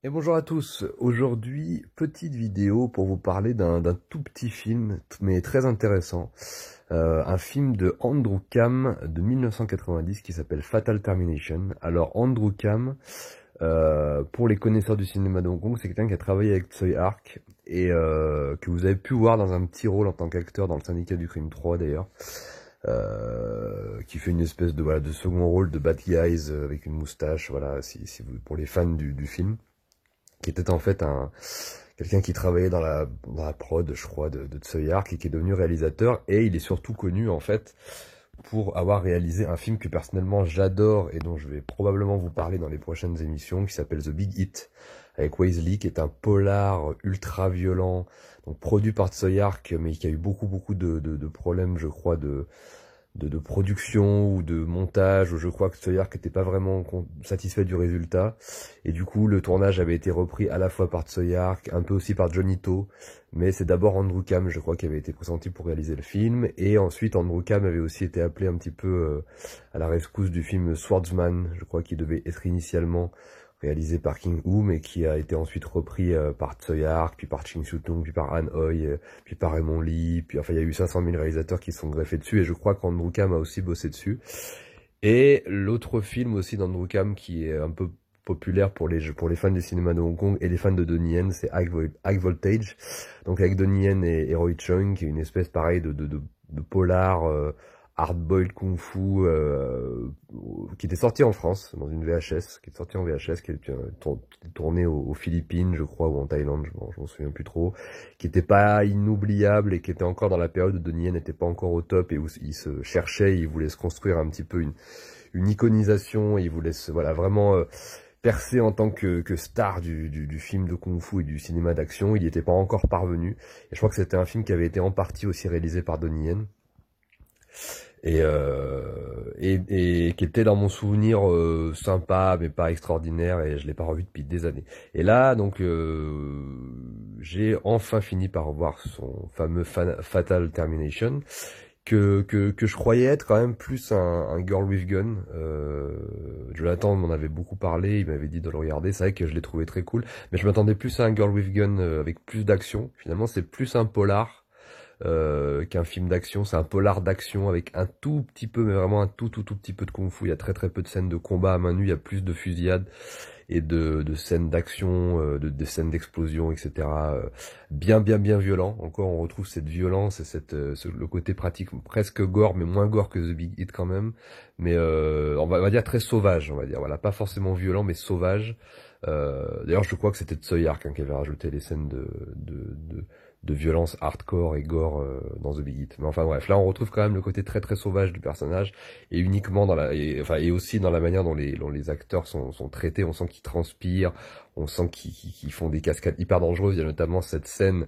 Et bonjour à tous, aujourd'hui petite vidéo pour vous parler d'un tout petit film mais très intéressant, un film de Andrew Kam de 1990 qui s'appelle Fatal Termination. Alors Andrew Kam, pour les connaisseurs du cinéma de Hong Kong, c'est quelqu'un qui a travaillé avec Tsui Hark et que vous avez pu voir dans un petit rôle en tant qu'acteur dans le Syndicat du Crime 3 d'ailleurs. Qui fait une espèce de voilà de second rôle de bad guys avec une moustache, voilà, si vous, pour les fans du film, qui était en fait quelqu'un qui travaillait dans la prod, je crois, de Tsui Hark et qui est devenu réalisateur. Et il est surtout connu en fait pour avoir réalisé un film que personnellement j'adore et dont je vais probablement vous parler dans les prochaines émissions, qui s'appelle The Big Hit avec Wesley, qui est un polar ultra violent, donc produit par Tsui Hark, mais qui a eu beaucoup de problèmes, je crois, de production ou de montage, où je crois que Tsui Hark n'était pas vraiment satisfait du résultat. Et du coup, le tournage avait été repris à la fois par Tsui Hark, un peu aussi par Johnny To, mais c'est d'abord Andrew Kam, je crois, qui avait été pressenti pour réaliser le film. Et ensuite, Andrew Kam avait aussi été appelé un petit peu à la rescousse du film Swordsman, je crois, qui devait être initialement réalisé par King Hu, mais qui a été ensuite repris par Tsui Hark, puis par Ching Siu-tung, puis par Han Hoi, puis par Raymond Lee, puis enfin il y a eu 500 000 réalisateurs qui se sont greffés dessus, et je crois qu'Andrew Kam a aussi bossé dessus. Et l'autre film aussi d'Andrew Kam qui est un peu populaire pour les fans du cinéma de Hong Kong et les fans de Donnie Yen, c'est High Voltage, donc avec Donnie Yen et Roy Chung, qui est une espèce pareil de polar hard-boiled kung-fu qui était sorti en France dans une VHS, qui est sorti en VHS, qui est tourné aux Philippines, je crois, ou en Thaïlande, je m'en souviens plus trop, qui était pas inoubliable et qui était encore dans la période où Donnie Yen n'était pas encore au top et où il se cherchait, il voulait se construire un petit peu une iconisation, et il voulait voilà, vraiment percer en tant que star du film de kung-fu et du cinéma d'action. Il n'y était pas encore parvenu, et je crois que c'était un film qui avait été en partie aussi réalisé par Donnie Yen, et qui était dans mon souvenir sympa mais pas extraordinaire, et je l'ai pas revu depuis des années. Et là donc j'ai enfin fini par voir son fameux Fatal Termination, que je croyais être quand même plus un Girl with Gun. Jonathan m'en avait beaucoup parlé, il m'avait dit de le regarder, c'est vrai que je l'ai trouvé très cool, mais je m'attendais plus à un Girl with Gun avec plus d'action. Finalement c'est plus un polar qu'un film d'action. C'est un polar d'action avec un tout petit peu, mais vraiment un tout petit peu de kung-fu. Il y a très peu de scènes de combat à main nue, il y a plus de fusillade et de scènes d'action, de scènes d'explosion, etc. Bien violent. Encore, on retrouve cette violence et le côté pratique, presque gore, mais moins gore que The Big Hit quand même. Mais on va dire très sauvage, on va dire. Voilà, pas forcément violent, mais sauvage. D'ailleurs, je crois que c'était Tsui Hark qui avait rajouté les scènes de violence hardcore et gore dans The Big Hit. Mais enfin bref, là on retrouve quand même le côté très sauvage du personnage, et uniquement et aussi dans la manière dont les acteurs sont traités. On sent qu'ils transpirent, on sent qu'ils font des cascades hyper dangereuses. Il y a notamment cette scène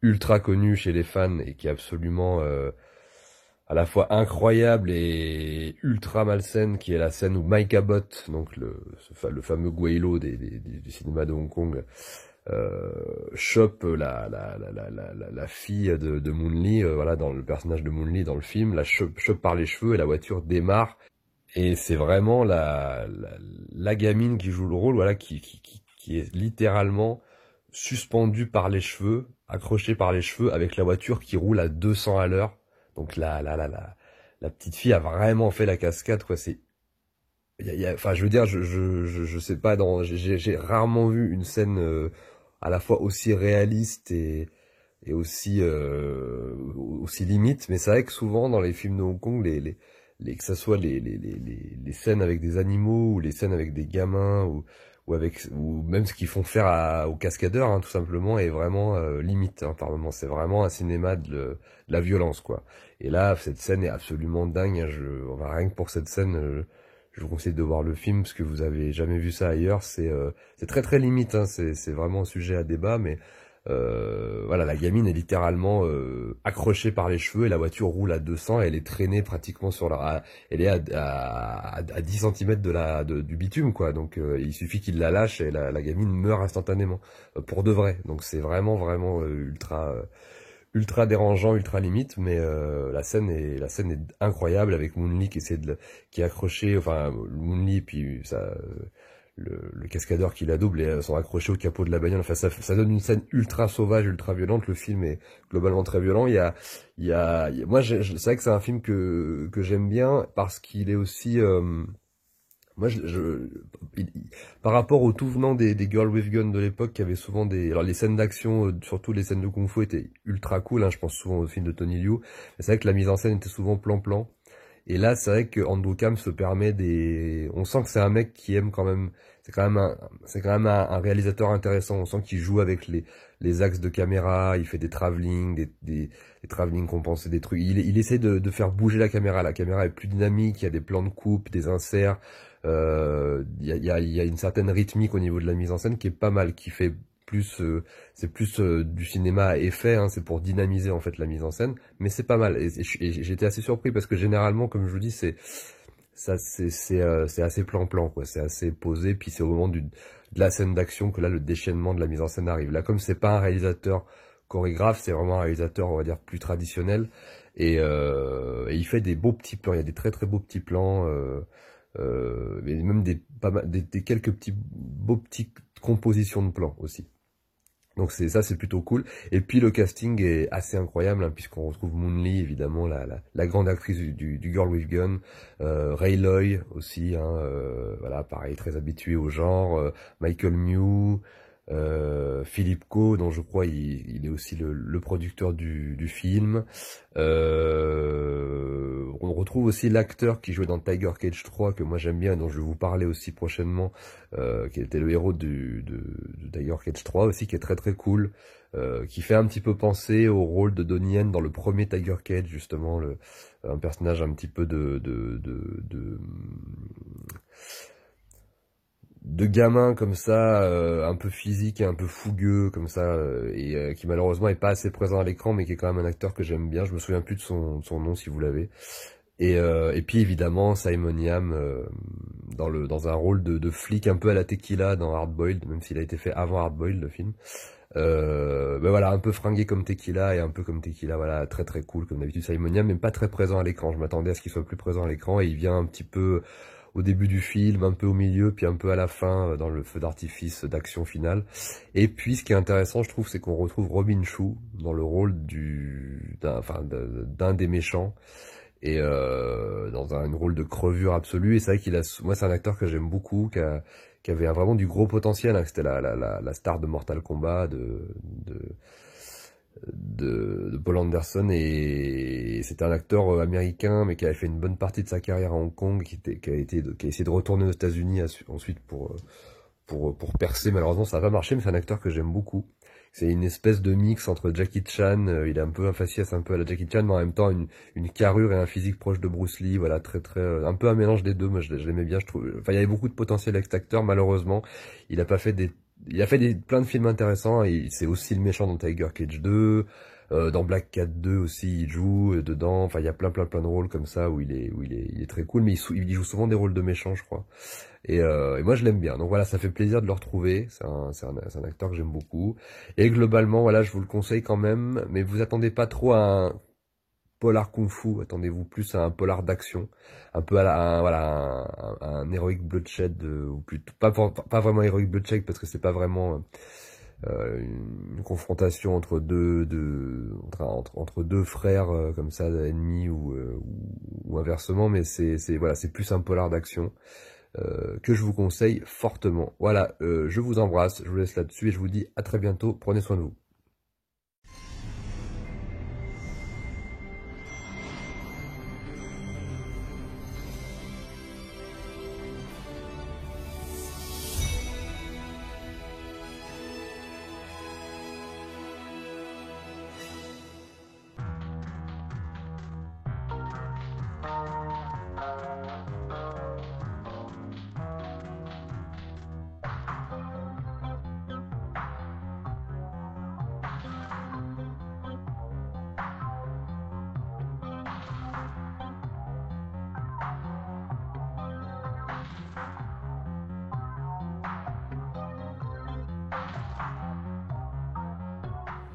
ultra connue chez les fans et qui est absolument à la fois incroyable et ultra malsaine, qui est la scène où Mike Abbott, donc le fameux Gweilo du cinéma de Hong Kong, chope la fille de Moon Lee, voilà, dans le personnage de Moon Lee dans le film, la chope par les cheveux, et la voiture démarre, et c'est vraiment la gamine qui joue le rôle, voilà, qui est littéralement suspendue par les cheveux, accrochée par les cheveux, avec la voiture qui roule à 200 à l'heure. Donc la petite fille a vraiment fait la cascade, quoi. C'est enfin, je veux dire, je sais pas, j'ai rarement vu une scène à la fois aussi réaliste et aussi limite. Mais c'est vrai que souvent dans les films de Hong Kong, que ça soit les scènes avec des animaux, ou les scènes avec des gamins, ou même ce qu'ils font faire aux cascadeurs, hein, tout simplement, est vraiment limite, hein, par moment. C'est vraiment un cinéma de la violence, quoi. Et là, cette scène est absolument dingue, hein. Enfin, rien que pour cette scène, je vous conseille de voir le film, parce que vous avez jamais vu ça ailleurs. C'est très limite, hein. C'est vraiment un sujet à débat, mais voilà, la gamine est littéralement accrochée par les cheveux, et la voiture roule à 200, et elle est traînée pratiquement elle est à 10 cm du bitume, quoi. Donc il suffit qu'il la lâche, et la gamine meurt instantanément, pour de vrai. Donc c'est vraiment ultra dérangeant, ultra limite, mais la scène est incroyable, avec Moon Lee qui est accroché, enfin Moon Lee, puis ça, le cascadeur qui la double et sont accrochés au capot de la bagnole. Enfin, ça donne une scène ultra sauvage, ultra violente. Le film est globalement très violent. Moi, c'est vrai que c'est un film que j'aime bien parce qu'il est aussi, moi, par rapport au tout venant des Girl with Gun de l'époque, qui avaient souvent alors les scènes d'action, surtout les scènes de kung-fu étaient ultra cool, hein, je pense souvent au film de Tony Liu. Mais c'est vrai que la mise en scène était souvent plan-plan. Et là, c'est vrai que Andrew Kam se permet on sent que c'est un mec qui aime quand même, c'est quand même un réalisateur intéressant. On sent qu'il joue avec les axes de caméra, il fait des travelling, des travelling compensés, des trucs. Il essaie de faire bouger la caméra. La caméra est plus dynamique, il y a des plans de coupe, des inserts. Il y a une certaine rythmique au niveau de la mise en scène qui est pas mal, qui fait plus, c'est plus du cinéma à effet, hein, c'est pour dynamiser en fait la mise en scène, mais c'est pas mal. Et j'étais assez surpris parce que généralement, comme je vous dis, c'est assez plan-plan, quoi. C'est assez posé, puis c'est au moment de la scène d'action que là le déchaînement de la mise en scène arrive. Là, comme c'est pas un réalisateur chorégraphe, c'est vraiment un réalisateur, on va dire, plus traditionnel. Et il fait des beaux petits plans. Il y a des très très beaux petits plans. Mais même des quelques beaux petites compositions de plans aussi. Donc c'est plutôt cool. Et puis le casting est assez incroyable, hein, puisqu'on retrouve Moon Lee, évidemment, la grande actrice du Girl with Gun, Ray Loy aussi, hein, voilà, pareil, très habitué au genre, Michael Mew, Philippe Ko, dont je crois il est aussi le producteur du film. On retrouve aussi l'acteur qui jouait dans Tiger Cage 3, que moi j'aime bien, dont je vais vous parler aussi prochainement, qui était le héros de Tiger Cage 3 aussi, qui est très très cool, qui fait un petit peu penser au rôle de Donnie Yen dans le premier Tiger Cage, justement, un personnage un petit peu de gamin comme ça, un peu physique et un peu fougueux comme ça, qui malheureusement est pas assez présent à l'écran, mais qui est quand même un acteur que j'aime bien. Je me souviens plus de son nom, si vous l'avez. Et puis évidemment Simon Yam, dans un rôle de flic un peu à la Tequila dans Hard Boiled, même s'il a été fait avant Hard Boiled, le film. Ben voilà, un peu fringué comme Tequila et un peu comme Tequila, voilà, très très cool comme d'habitude Simon Yam, mais pas très présent à l'écran. Je m'attendais à ce qu'il soit plus présent à l'écran, et il vient un petit peu au début du film, un peu au milieu, puis un peu à la fin, dans le feu d'artifice d'action finale. Et puis ce qui est intéressant, je trouve, c'est qu'on retrouve Robin Shou dans le rôle d'un des méchants, et dans un rôle de crevure absolue. Et c'est vrai moi c'est un acteur que j'aime beaucoup, qui avait vraiment du gros potentiel, hein. C'était la star de Mortal Kombat, de Paul Anderson, et c'était un acteur américain, mais qui avait fait une bonne partie de sa carrière à Hong Kong, qui a essayé de retourner aux États-Unis ensuite pour percer. Malheureusement, ça n'a pas marché, mais c'est un acteur que j'aime beaucoup. C'est une espèce de mix entre Jackie Chan, il est un peu un faciès, un peu à la Jackie Chan, mais en même temps une carrure et un physique proche de Bruce Lee, voilà, très très, un peu un mélange des deux. Moi je l'aimais bien, je trouve. Enfin, il y avait beaucoup de potentiel avec cet acteur. Malheureusement, il a pas fait il a fait plein de films intéressants, et c'est aussi le méchant dans Tiger Cage 2, dans Black Cat 2 aussi, il joue dedans. Enfin, il y a plein de rôles comme ça où il est très cool, mais il joue souvent des rôles de méchant, je crois. Et moi je l'aime bien. Donc voilà, ça fait plaisir de le retrouver. C'est un acteur que j'aime beaucoup. Et globalement, voilà, je vous le conseille quand même, mais vous attendez pas trop à un polar kung-fu, attendez-vous plus à un polar d'action, un peu voilà, un Heroic Bloodshed, ou plutôt pas vraiment Heroic Bloodshed, parce que c'est pas vraiment une confrontation entre entre deux frères, comme ça, ennemis, ou inversement, mais voilà, c'est plus un polar d'action, que je vous conseille fortement. Voilà, je vous embrasse, je vous laisse là-dessus, et je vous dis à très bientôt. Prenez soin de vous.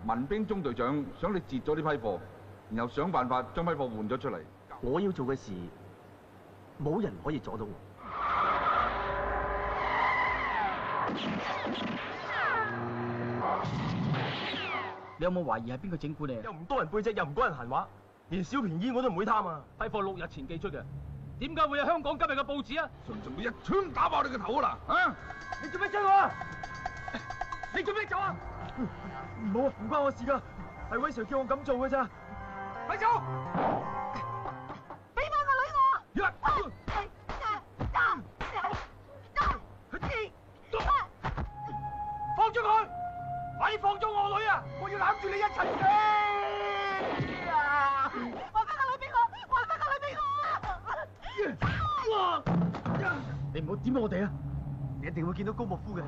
民兵中隊長想你截咗呢批貨，然後想辦法將批貨換咗出嚟。我要做嘅事，冇人可以阻到我。你有冇懷疑係邊個整蠱你啊？又唔多人背脊，又唔多人閒話，連小便宜我都唔會貪啊！批貨6日前寄出嘅，點解會有香港今日嘅報紙啊？信唔信我一槍打爆你個頭啊嗱！啊！你做咩追我啊？你做咩走啊？唔好啊，唔關我事噶，係威 Sir 叫我咁做嘅咋。快走！俾翻個女我！放咗佢！快啲放咗我女啊！我要攬住你一齊死！還翻個女俾我！還翻個女俾我！你唔好點我哋啊！你一定會見到高莫夫嘅。